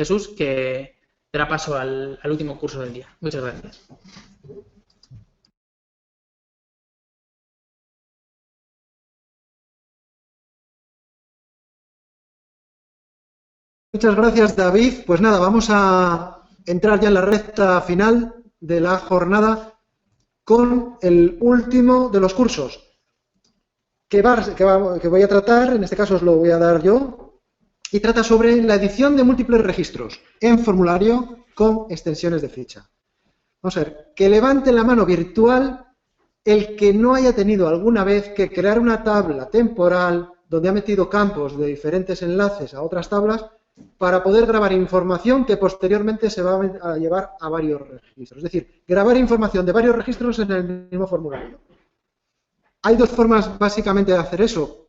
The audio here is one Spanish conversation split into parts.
Jesús, que dará paso al último curso del día. Muchas gracias. Muchas gracias, David. Pues nada, vamos a entrar ya en la recta final de la jornada con el último de los cursos que voy a tratar, en este caso os lo voy a dar yo, y trata sobre la edición de múltiples registros en formulario con extensiones de ficha. Vamos a ver, que levante la mano virtual el que no haya tenido alguna vez que crear una tabla temporal donde ha metido campos de diferentes enlaces a otras tablas para poder grabar información que posteriormente se va a llevar a varios registros. Es decir, grabar información de varios registros en el mismo formulario. Hay dos formas básicamente de hacer eso.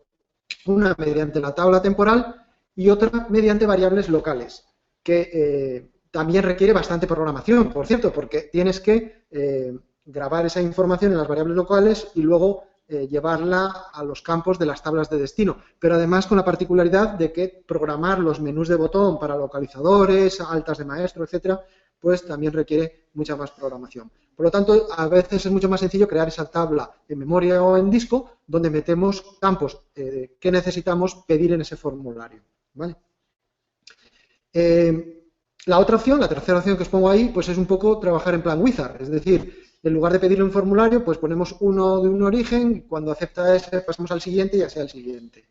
Una mediante la tabla temporal y otra mediante variables locales, que también requiere bastante programación, por cierto, porque tienes que grabar esa información en las variables locales y luego llevarla a los campos de las tablas de destino, pero además con la particularidad de que programar los menús de botón para localizadores, altas de maestro, etcétera, pues también requiere mucha más programación. Por lo tanto, a veces es mucho más sencillo crear esa tabla en memoria o en disco donde metemos campos que necesitamos pedir en ese formulario, ¿vale? La otra opción, la tercera opción que os pongo ahí, pues es un poco trabajar en plan wizard, es decir, en lugar de pedirle un formulario, pues ponemos uno de un origen, y cuando acepta ese pasamos al siguiente y así al siguiente.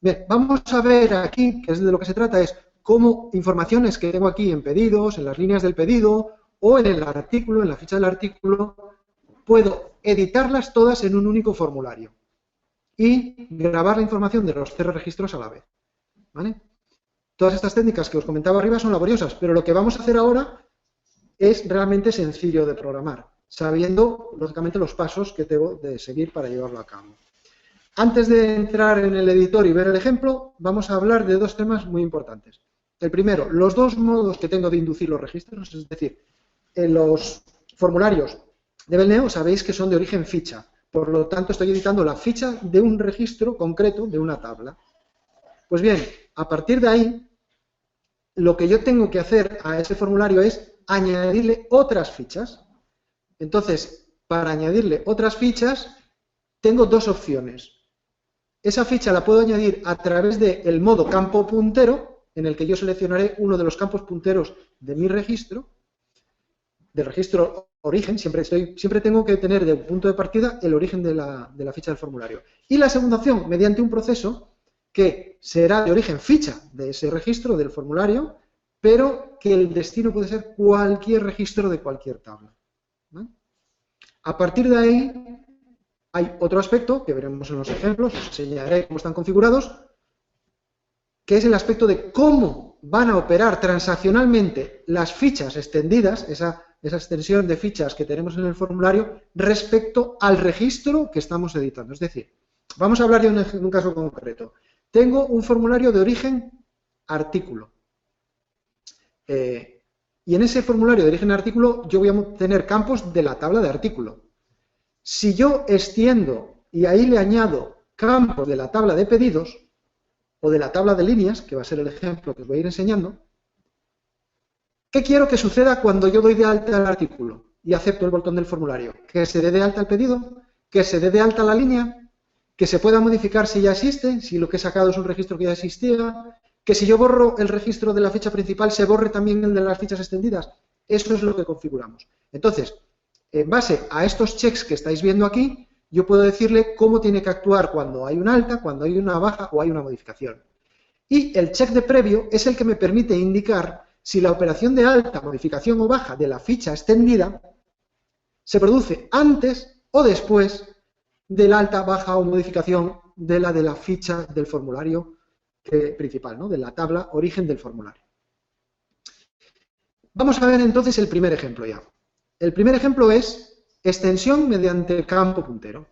Bien, vamos a ver aquí, que es de lo que se trata, es cómo informaciones que tengo aquí en pedidos, en las líneas del pedido o en el artículo, en la ficha del artículo, puedo editarlas todas en un único formulario y grabar la información de los 0 registros a la vez, ¿vale? Todas estas técnicas que os comentaba arriba son laboriosas, pero lo que vamos a hacer ahora es realmente sencillo de programar, sabiendo, lógicamente, los pasos que debo de seguir para llevarlo a cabo. Antes de entrar en el editor y ver el ejemplo, vamos a hablar de dos temas muy importantes. El primero, los dos modos que tengo de inducir los registros, es decir, en los formularios de Belneo sabéis que son de origen ficha, por lo tanto estoy editando la ficha de un registro concreto de una tabla. Pues bien, a partir de ahí, lo que yo tengo que hacer a ese formulario es añadirle otras fichas. Entonces, para añadirle otras fichas, tengo dos opciones. Esa ficha la puedo añadir a través del modo campo puntero, en el que yo seleccionaré uno de los campos punteros de mi registro, del registro origen, siempre tengo que tener de punto de partida el origen de la ficha del formulario. Y la segunda opción, mediante un proceso que será de origen ficha de ese registro del formulario, pero que el destino puede ser cualquier registro de cualquier tabla, ¿vale? A partir de ahí hay otro aspecto que veremos en los ejemplos, os enseñaré cómo están configurados, que es el aspecto de cómo van a operar transaccionalmente las fichas extendidas, esa extensión de fichas que tenemos en el formulario respecto al registro que estamos editando. Es decir, vamos a hablar de un caso concreto. Tengo un formulario de origen artículo. Y en ese formulario de origen artículo yo voy a tener campos de la tabla de artículo. Si yo extiendo y ahí le añado campos de la tabla de pedidos o de la tabla de líneas, que va a ser el ejemplo que os voy a ir enseñando, ¿qué quiero que suceda cuando yo doy de alta el artículo y acepto el botón del formulario? ¿Que se dé de alta el pedido? ¿Que se dé de alta la línea? ¿Que se pueda modificar si ya existe? Si lo que he sacado es un registro que ya existía. ¿Que si yo borro el registro de la ficha principal se borre también el de las fichas extendidas? Eso es lo que configuramos. Entonces, en base a estos checks que estáis viendo aquí, yo puedo decirle cómo tiene que actuar cuando hay una alta, cuando hay una baja o hay una modificación. Y el check de previo es el que me permite indicar si la operación de alta, modificación o baja de la ficha extendida se produce antes o después de la alta, baja o modificación de la ficha del formulario principal, ¿no? De la tabla origen del formulario. Vamos a ver entonces el primer ejemplo ya. El primer ejemplo es extensión mediante campo puntero.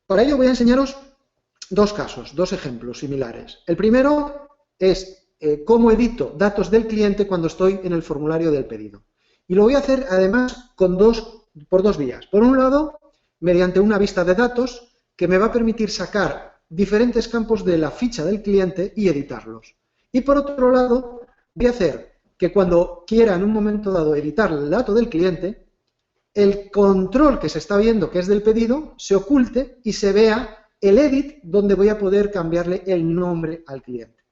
Para ello voy a enseñaros dos casos, dos ejemplos similares. El primero es cómo edito datos del cliente cuando estoy en el formulario del pedido. Y lo voy a hacer además por dos vías. Por un lado, mediante una vista de datos que me va a permitir sacar diferentes campos de la ficha del cliente y editarlos. Y por otro lado, voy a hacer que cuando quiera en un momento dado editar el dato del cliente, el control que se está viendo, que es del pedido, se oculte y se vea el edit donde voy a poder cambiarle el nombre al cliente.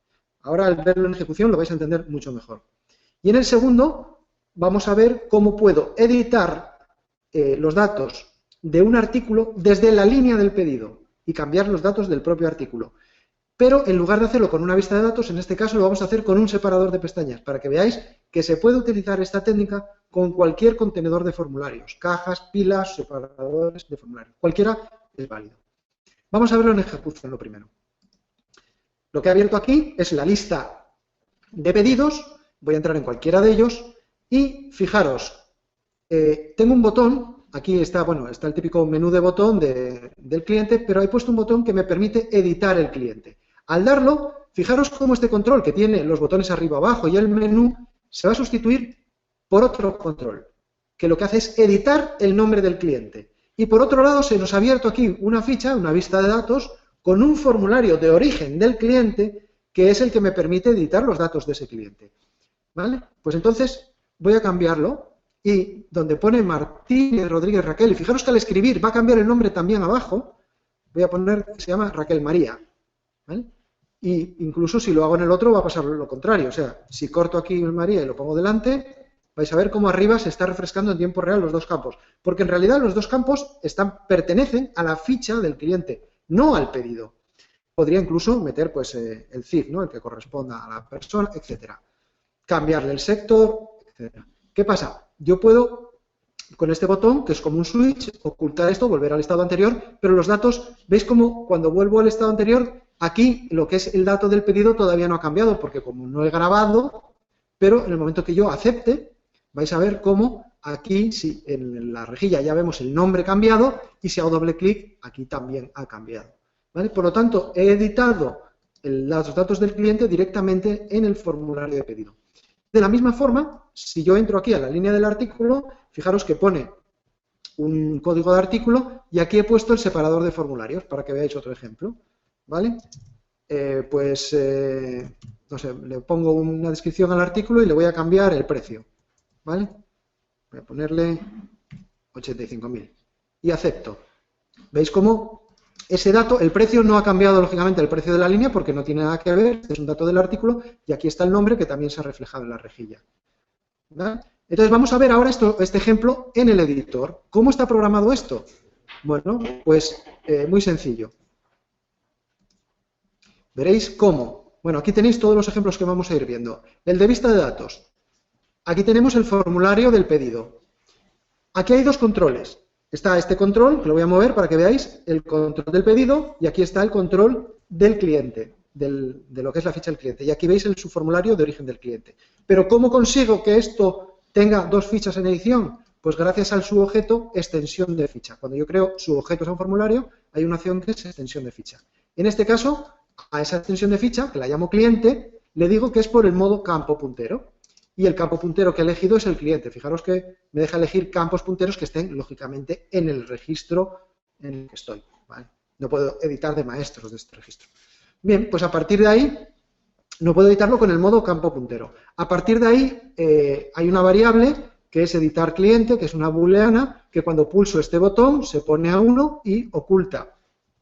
Ahora al verlo en ejecución lo vais a entender mucho mejor. Y en el segundo vamos a ver cómo puedo editar los datos de un artículo desde la línea del pedido y cambiar los datos del propio artículo. Pero en lugar de hacerlo con una vista de datos, en este caso lo vamos a hacer con un separador de pestañas, para que veáis que se puede utilizar esta técnica con cualquier contenedor de formularios, cajas, pilas, separadores de formularios. Cualquiera es válido. Vamos a verlo en ejecución lo primero. Lo que he abierto aquí es la lista de pedidos, voy a entrar en cualquiera de ellos y fijaros, tengo un botón, aquí está, bueno, está el típico menú de botón del cliente, pero he puesto un botón que me permite editar el cliente. Al darlo, fijaros cómo este control que tiene los botones arriba, abajo y el menú se va a sustituir por otro control, que lo que hace es editar el nombre del cliente. Y por otro lado se nos ha abierto aquí una ficha, una vista de datos, con un formulario de origen del cliente, que es el que me permite editar los datos de ese cliente. ¿Vale? Pues entonces voy a cambiarlo y donde pone Martínez Rodríguez Raquel, y fijaros que al escribir va a cambiar el nombre también abajo, voy a poner que se llama Raquel María. ¿Vale? Y incluso si lo hago en el otro va a pasar lo contrario. O sea, si corto aquí el María y lo pongo delante, vais a ver cómo arriba se está refrescando en tiempo real los dos campos. Porque en realidad los dos campos pertenecen a la ficha del cliente, no al pedido. Podría incluso meter pues, el CIF, ¿no? El que corresponda a la persona, etcétera. Cambiarle el sector, etcétera. ¿Qué pasa? Yo puedo, con este botón, que es como un switch, ocultar esto, volver al estado anterior, pero los datos, ¿veis cómo cuando vuelvo al estado anterior, aquí lo que es el dato del pedido todavía no ha cambiado, porque como no he grabado, pero en el momento que yo acepte, vais a ver cómo aquí, si en la rejilla ya vemos el nombre cambiado, y si hago doble clic, aquí también ha cambiado. ¿Vale? Por lo tanto, he editado los datos del cliente directamente en el formulario de pedido. De la misma forma, si yo entro aquí a la línea del artículo, fijaros que pone un código de artículo y aquí he puesto el separador de formularios para que veáis otro ejemplo. ¿Vale? No sé, le pongo una descripción al artículo y le voy a cambiar el precio. ¿Vale? Voy a ponerle 85.000 y acepto. ¿Veis cómo ese dato, el precio no ha cambiado lógicamente el precio de la línea porque no tiene nada que ver, es un dato del artículo y aquí está el nombre que también se ha reflejado en la rejilla. ¿Vale? Entonces vamos a ver ahora este ejemplo en el editor. ¿Cómo está programado esto? Bueno, pues muy sencillo. Veréis cómo. Bueno, aquí tenéis todos los ejemplos que vamos a ir viendo. El de vista de datos. Aquí tenemos el formulario del pedido. Aquí hay dos controles. Está este control, que lo voy a mover para que veáis, el control del pedido, y aquí está el control del cliente, de lo que es la ficha del cliente. Y aquí veis su formulario de origen del cliente. Pero ¿cómo consigo que esto tenga dos fichas en edición? Pues gracias al subobjeto extensión de ficha. Cuando yo creo subobjetos a un formulario, hay una opción que es extensión de ficha. En este caso, a esa extensión de ficha, que la llamo cliente, le digo que es por el modo campo puntero. Y el campo puntero que he elegido es el cliente. Fijaros que me deja elegir campos punteros que estén, lógicamente, en el registro en el que estoy. ¿Vale? No puedo editar de maestros de este registro. Bien, pues a partir de ahí, no puedo editarlo con el modo campo puntero. A partir de ahí, hay una variable que es editar cliente, que es una booleana, que cuando pulso este botón se pone a 1 y oculta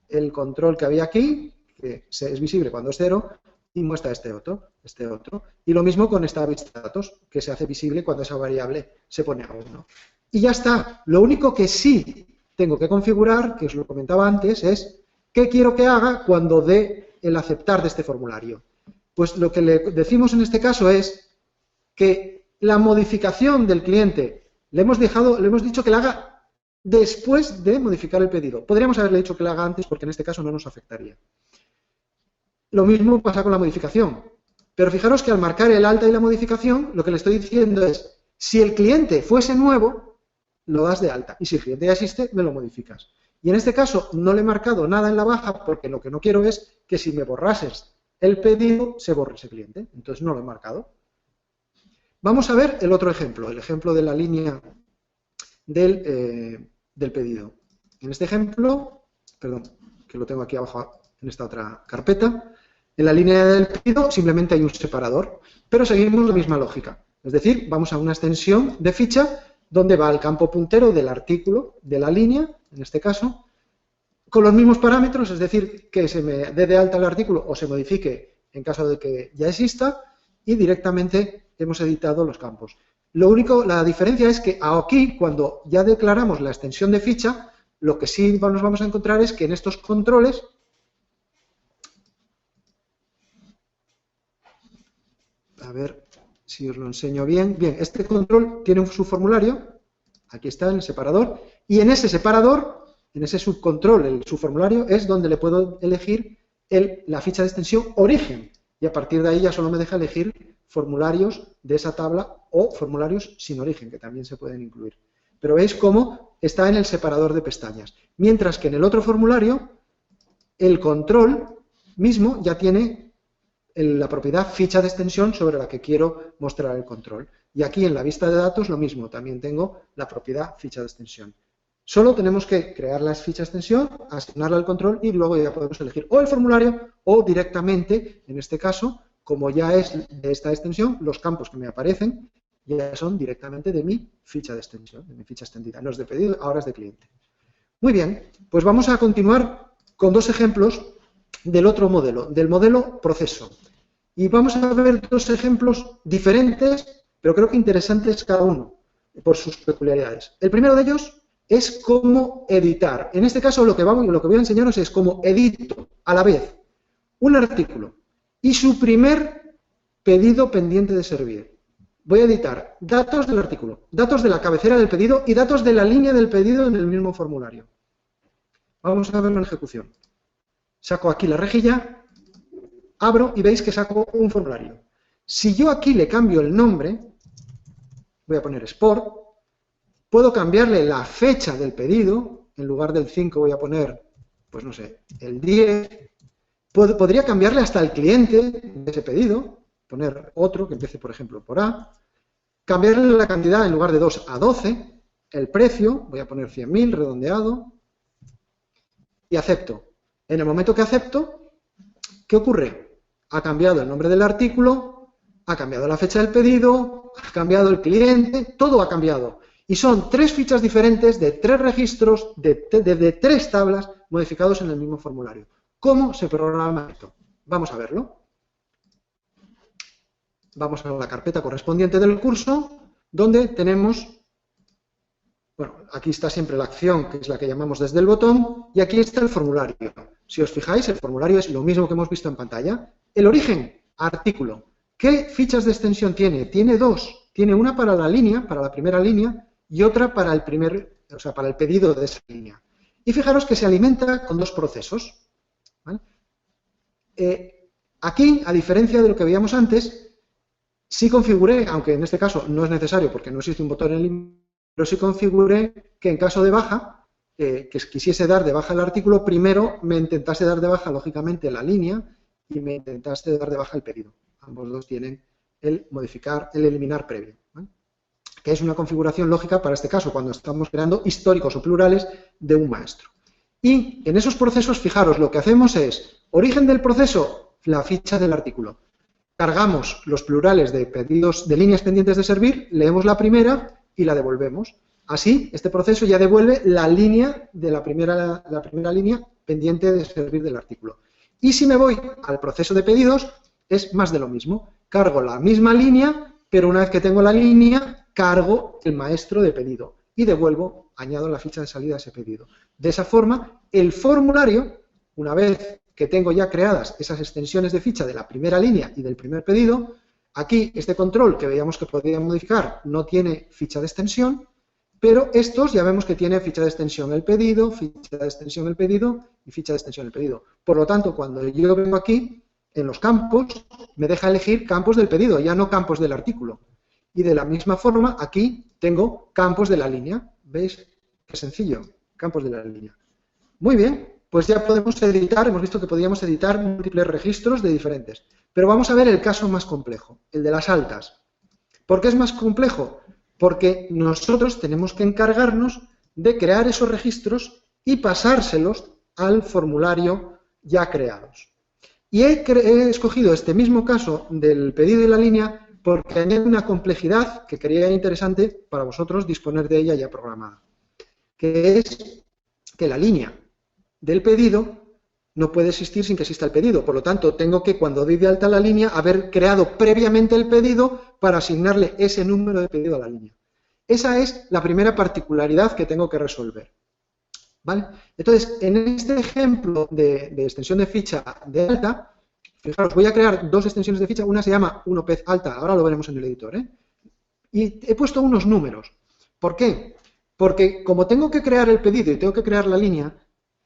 el control que había aquí, que es visible cuando es 0, y muestra este otro. Y lo mismo con esta vista de datos, que se hace visible cuando esa variable se pone a 1. Y ya está. Lo único que sí tengo que configurar, que os lo comentaba antes, es qué quiero que haga cuando dé el aceptar de este formulario. Pues lo que le decimos en este caso es que la modificación del cliente le hemos dicho que la haga después de modificar el pedido. Podríamos haberle dicho que la haga antes porque en este caso no nos afectaría. Lo mismo pasa con la modificación. Pero fijaros que al marcar el alta y la modificación, lo que le estoy diciendo es, si el cliente fuese nuevo, lo das de alta. Y si el cliente ya existe, me lo modificas. Y en este caso no le he marcado nada en la baja porque lo que no quiero es que si me borrases el pedido, se borre ese cliente. Entonces no lo he marcado. Vamos a ver el otro ejemplo, el ejemplo de la línea del pedido. En este ejemplo, perdón, que lo tengo aquí abajo en esta otra carpeta, En la línea del pedido simplemente hay un separador, pero seguimos la misma lógica. Es decir, vamos a una extensión de ficha donde va el campo puntero del artículo, de la línea, en este caso, con los mismos parámetros, es decir, que se me dé de alta el artículo o se modifique en caso de que ya exista, y directamente hemos editado los campos. Lo único, la diferencia es que aquí, cuando ya declaramos la extensión de ficha, lo que sí nos vamos a encontrar es que en estos controles, a ver si os lo enseño bien. Bien, este control tiene su formulario, aquí está en el separador, y en ese separador, en ese subcontrol, su formulario, es donde le puedo elegir la ficha de extensión origen, y a partir de ahí ya solo me deja elegir formularios de esa tabla o formularios sin origen, que también se pueden incluir. Pero veis cómo está en el separador de pestañas, mientras que en el otro formulario, el control mismo ya tiene la propiedad ficha de extensión sobre la que quiero mostrar el control. Y aquí en la vista de datos lo mismo, también tengo la propiedad ficha de extensión. Solo tenemos que crear la ficha de extensión, asignarla al control y luego ya podemos elegir o el formulario o directamente, en este caso, como ya es de esta extensión, los campos que me aparecen ya son directamente de mi ficha de extensión, de mi ficha extendida. No es de pedido, ahora es de cliente. Muy bien, pues vamos a continuar con dos ejemplos del otro modelo, del modelo proceso. Y vamos a ver dos ejemplos diferentes, pero creo que interesantes cada uno, por sus peculiaridades. El primero de ellos es cómo editar. En este caso lo que voy a enseñaros es cómo edito a la vez un artículo y su primer pedido pendiente de servir. Voy a editar datos del artículo, datos de la cabecera del pedido y datos de la línea del pedido en el mismo formulario. Vamos a verlo en ejecución. Saco aquí la rejilla, abro y veis que saco un formulario. Si yo aquí le cambio el nombre, voy a poner Sport, puedo cambiarle la fecha del pedido, en lugar del 5 voy a poner, pues no sé, el 10. Podría cambiarle hasta el cliente de ese pedido, poner otro que empiece, por ejemplo, por A. Cambiarle la cantidad en lugar de 2 a 12. El precio, voy a poner 100.000 redondeado. Y acepto. En el momento que acepto, ¿qué ocurre? Ha cambiado el nombre del artículo, ha cambiado la fecha del pedido, ha cambiado el cliente, todo ha cambiado. Y son tres fichas diferentes de tres registros, de tres tablas modificados en el mismo formulario. ¿Cómo se programa esto? Vamos a verlo. Vamos a la carpeta correspondiente del curso, donde tenemos, bueno, aquí está siempre la acción, que es la que llamamos desde el botón, y aquí está el formulario. Si os fijáis, el formulario es lo mismo que hemos visto en pantalla. El origen, artículo. ¿Qué fichas de extensión tiene? Tiene dos. Tiene una para la línea, para la primera línea, y otra para el para el pedido de esa línea. Y fijaros que se alimenta con dos procesos. ¿Vale? Aquí, a diferencia de lo que veíamos antes, sí configuré, aunque en este caso no es necesario porque no existe un botón en línea, pero sí configuré que en caso de baja, que quisiese dar de baja el artículo, primero me intentase dar de baja, lógicamente, la línea y me intentase dar de baja el pedido. Ambos dos tienen el eliminar previo, ¿vale? Que es una configuración lógica para este caso, cuando estamos creando históricos o plurales de un maestro. Y en esos procesos, fijaros, lo que hacemos es, origen del proceso, la ficha del artículo. Cargamos los plurales de pedidos de líneas pendientes de servir, leemos la primera y la devolvemos. Así, este proceso ya devuelve la línea de la primera línea pendiente de servir del artículo. Y si me voy al proceso de pedidos, es más de lo mismo. Cargo la misma línea, pero una vez que tengo la línea, cargo el maestro de pedido y devuelvo, añado la ficha de salida a ese pedido. De esa forma, el formulario, una vez que tengo ya creadas esas extensiones de ficha de la primera línea y del primer pedido, aquí este control que veíamos que podía modificar no tiene ficha de extensión, pero estos ya vemos que tiene ficha de extensión el pedido, ficha de extensión el pedido y ficha de extensión el pedido. Por lo tanto, cuando yo vengo aquí, en los campos, me deja elegir campos del pedido, ya no campos del artículo. Y de la misma forma, aquí tengo campos de la línea. ¿Veis? Qué sencillo, campos de la línea. Muy bien, pues ya podemos editar, hemos visto que podíamos editar múltiples registros de diferentes. Pero vamos a ver el caso más complejo, el de las altas. ¿Por qué es más complejo? Porque nosotros tenemos que encargarnos de crear esos registros y pasárselos al formulario ya creados. Y he escogido este mismo caso del pedido y la línea porque añade una complejidad que creía interesante para vosotros disponer de ella ya programada, que es que la línea del pedido no puede existir sin que exista el pedido. Por lo tanto, tengo que, cuando doy de alta la línea, haber creado previamente el pedido para asignarle ese número de pedido a la línea. Esa es la primera particularidad que tengo que resolver. ¿Vale? Entonces, en este ejemplo de extensión de ficha de alta, fijaros, voy a crear dos extensiones de ficha. Una se llama 1pez alta, ahora lo veremos en el editor, ¿eh? Y he puesto unos números. ¿Por qué? Porque como tengo que crear el pedido y tengo que crear la línea,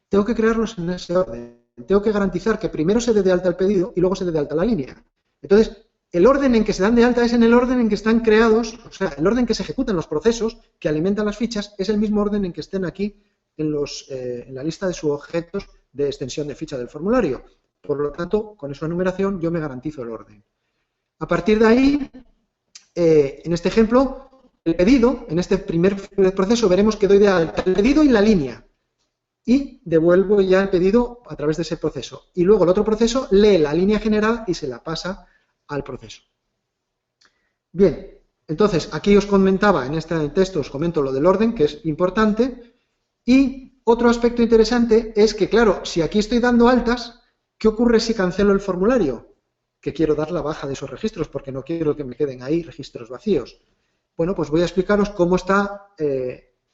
tengo que crearlos en ese orden. Tengo que garantizar que primero se dé de alta el pedido y luego se dé de alta la línea. Entonces, el orden en que se dan de alta es en el orden en que están creados, o sea, el orden en que se ejecutan los procesos que alimentan las fichas es el mismo orden en que estén aquí en la lista de subobjetos de extensión de ficha del formulario. Por lo tanto, con esa numeración yo me garantizo el orden. A partir de ahí, en este ejemplo, el pedido, en este primer proceso veremos que doy de alta el pedido y la línea. Y devuelvo ya el pedido a través de ese proceso. Y luego el otro proceso lee la línea generada y se la pasa al proceso. Bien, entonces aquí os comentaba, en este texto os comento lo del orden, que es importante. Y otro aspecto interesante es que, claro, si aquí estoy dando altas, ¿qué ocurre si cancelo el formulario? Que quiero dar la baja de esos registros porque no quiero que me queden ahí registros vacíos. Bueno, pues voy a explicaros cómo está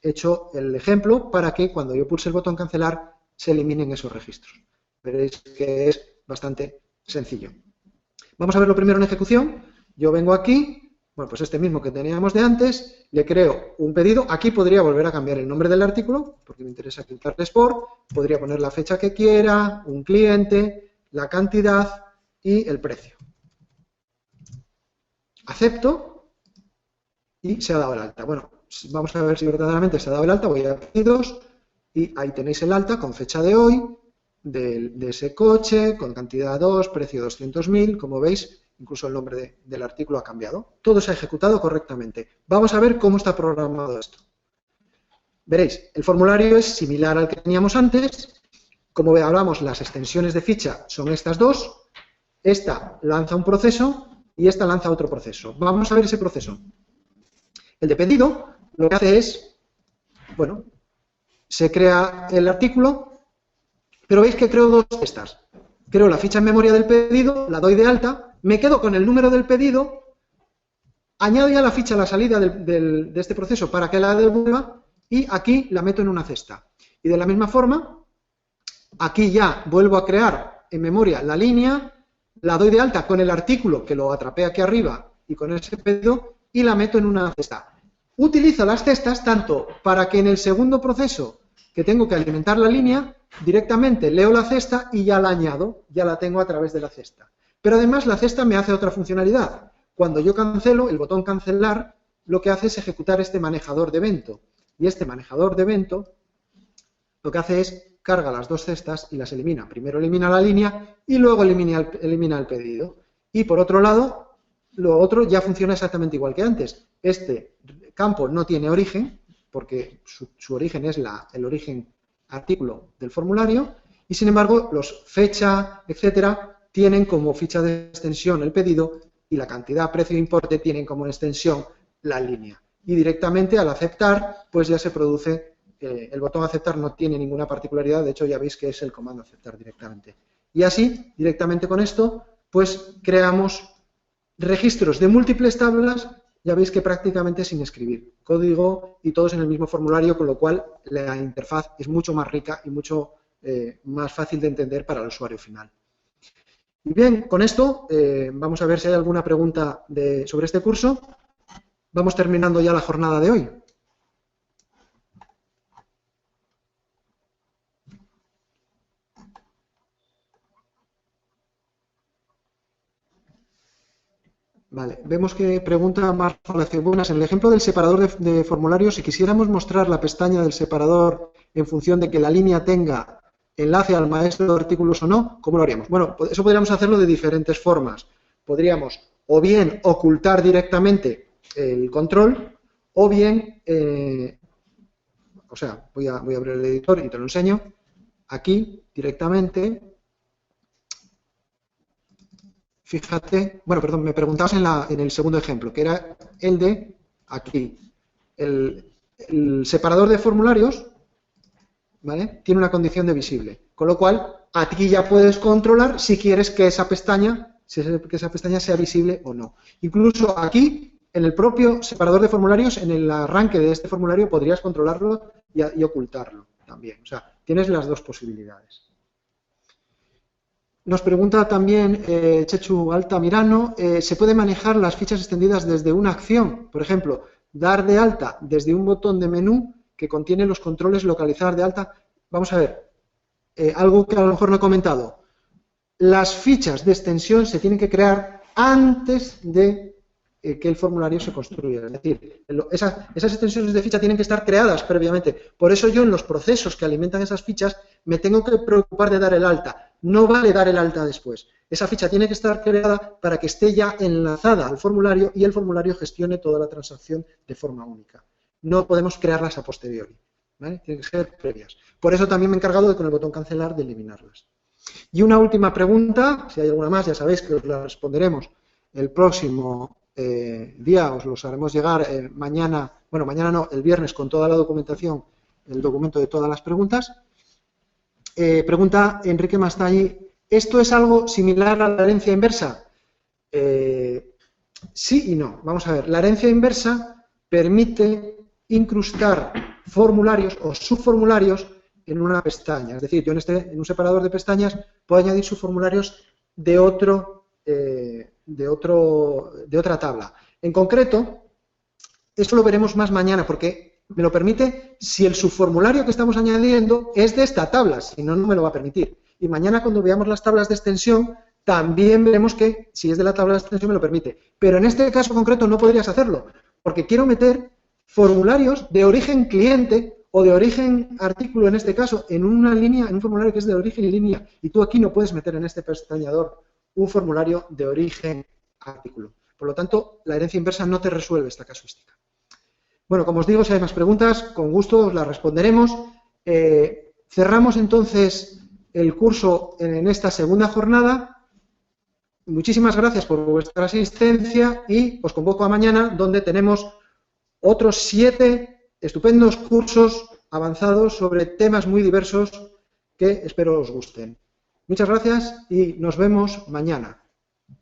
hecho el ejemplo para que cuando yo pulse el botón cancelar se eliminen esos registros. Veréis que es bastante sencillo. Vamos a verlo primero en ejecución. Yo vengo aquí, bueno, pues este mismo que teníamos de antes, le creo un pedido. Aquí podría volver a cambiar el nombre del artículo, porque me interesa clicarle export. Podría poner la fecha que quiera, un cliente, la cantidad y el precio. Acepto y se ha dado el alta. Bueno, vamos a ver si verdaderamente se ha dado el alta. Voy a pedidos y ahí tenéis el alta con fecha de hoy, de ese coche, con cantidad 2, precio 200.000. Como veis, incluso el nombre del artículo ha cambiado. Todo se ha ejecutado correctamente. Vamos a ver cómo está programado esto. Veréis, el formulario es similar al que teníamos antes. Como hablamos, las extensiones de ficha son estas dos. Esta lanza un proceso y esta lanza otro proceso. Vamos a ver ese proceso. El de pedido lo que hace es, bueno, se crea el artículo, pero veis que creo dos cestas. Creo la ficha en memoria del pedido, la doy de alta, me quedo con el número del pedido, añado ya la ficha a la salida de este proceso para que la devuelva y aquí la meto en una cesta. Y de la misma forma, aquí ya vuelvo a crear en memoria la línea, la doy de alta con el artículo que lo atrapé aquí arriba y con ese pedido y la meto en una cesta. Utilizo las cestas tanto para que en el segundo proceso que tengo que alimentar la línea, directamente leo la cesta y ya la añado, ya la tengo a través de la cesta. Pero además la cesta me hace otra funcionalidad. Cuando yo cancelo, el botón cancelar lo que hace es ejecutar este manejador de evento. Y este manejador de evento lo que hace es carga las dos cestas y las elimina. Primero elimina la línea y luego elimina el pedido. Y por otro lado, lo otro ya funciona exactamente igual que antes. Este campo no tiene origen, porque su origen es el origen artículo del formulario, y sin embargo los fecha, etcétera, tienen como ficha de extensión el pedido y la cantidad, precio e importe tienen como extensión la línea. Y directamente al aceptar, pues ya se produce, el botón aceptar no tiene ninguna particularidad, de hecho ya veis que es el comando aceptar directamente. Y así, directamente con esto, pues creamos registros de múltiples tablas, ya veis que prácticamente sin escribir código y todos en el mismo formulario, con lo cual la interfaz es mucho más rica y mucho más fácil de entender para el usuario final. Y bien, con esto vamos a ver si hay alguna pregunta sobre este curso. Vamos terminando ya la jornada de hoy. Vale, vemos que pregunta más buenas. En el ejemplo del separador de formularios, si quisiéramos mostrar la pestaña del separador en función de que la línea tenga enlace al maestro de artículos o no, ¿cómo lo haríamos? Bueno, eso podríamos hacerlo de diferentes formas. Podríamos o bien ocultar directamente el control, o bien, o sea, voy a abrir el editor y te lo enseño. Aquí, directamente, fíjate, bueno, perdón, me preguntabas en el segundo ejemplo, que era el de aquí. El separador de formularios, ¿vale?, tiene una condición de visible, con lo cual aquí ya puedes controlar si quieres que esa pestaña sea visible o no. Incluso aquí, en el propio separador de formularios, en el arranque de este formulario podrías controlarlo y ocultarlo también. O sea, tienes las dos posibilidades. Nos pregunta también Chechu Altamirano, ¿se puede manejar las fichas extendidas desde una acción? Por ejemplo, dar de alta desde un botón de menú que contiene los controles localizar de alta. Vamos a ver, algo que a lo mejor no he comentado. Las fichas de extensión se tienen que crear antes de que el formulario se construya. Es decir, esas extensiones de ficha tienen que estar creadas previamente. Por eso yo en los procesos que alimentan esas fichas me tengo que preocupar de dar el alta. No vale dar el alta después. Esa ficha tiene que estar creada para que esté ya enlazada al formulario y el formulario gestione toda la transacción de forma única. No podemos crearlas a posteriori, ¿vale? Tienen que ser previas. Por eso también me he encargado de con el botón cancelar de eliminarlas. Y una última pregunta, si hay alguna más ya sabéis que os la responderemos el próximo día, os los haremos llegar mañana, bueno, mañana no, el viernes con toda la documentación, el documento de todas las preguntas. Pregunta Enrique Mastagni, ¿esto es algo similar a la herencia inversa? Sí y no. Vamos a ver, la herencia inversa permite incrustar formularios o subformularios en una pestaña. Es decir, yo en un separador de pestañas puedo añadir subformularios de otra tabla. En concreto, esto lo veremos más mañana porque me lo permite si el subformulario que estamos añadiendo es de esta tabla, si no, no me lo va a permitir. Y mañana cuando veamos las tablas de extensión, también veremos que si es de la tabla de extensión me lo permite. Pero en este caso concreto no podrías hacerlo, porque quiero meter formularios de origen cliente o de origen artículo, en este caso, en una línea, en un formulario que es de origen línea, y tú aquí no puedes meter en este pestañador un formulario de origen artículo. Por lo tanto, la herencia inversa no te resuelve esta casuística. Bueno, como os digo, si hay más preguntas, con gusto os las responderemos. Cerramos entonces el curso en esta segunda jornada. Muchísimas gracias por vuestra asistencia y os convoco a mañana, donde tenemos otros 7 estupendos cursos avanzados sobre temas muy diversos que espero os gusten. Muchas gracias y nos vemos mañana.